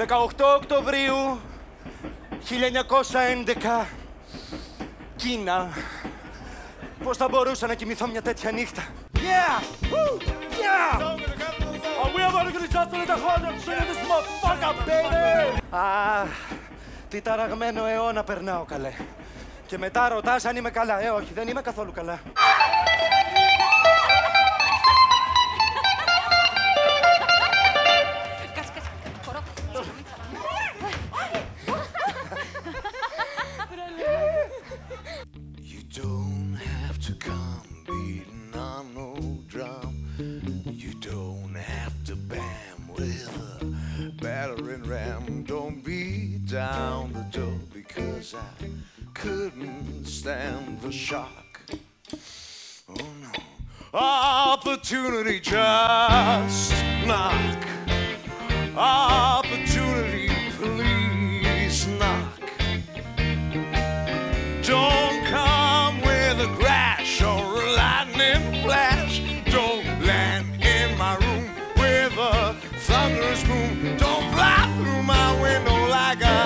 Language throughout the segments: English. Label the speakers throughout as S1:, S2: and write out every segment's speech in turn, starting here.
S1: 18 Οκτωβρίου 1911. Κίνα. Πώς θα μπορούσα να κοιμηθώ μια τέτοια νύχτα. Yeah! Woo! Yeah! We are going to get just in the heart of this motherfucker, baby! Α, τι ταραγμένο αιώνα περνάω, καλέ. Και μετά ρωτάς αν είμαι καλά. Όχι, δεν είμαι καθόλου καλά.
S2: Don't beat down the door because I couldn't stand the shock. Oh no. Opportunity just knock. Opportunity please knock. Don't come with a crash or a lightning flash. Don't land in my room with a thunderous boom. Don't fly through my window like a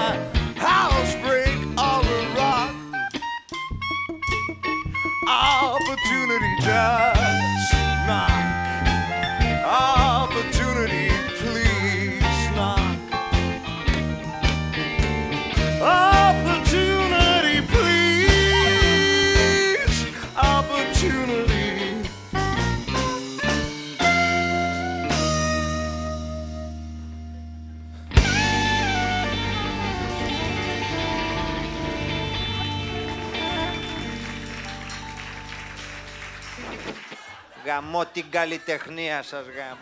S2: house break or a rock. Opportunity just knock. Opportunity please knock. Opportunity please. Opportunity.
S3: Γαμώ την καλλιτεχνία σας, γάμο.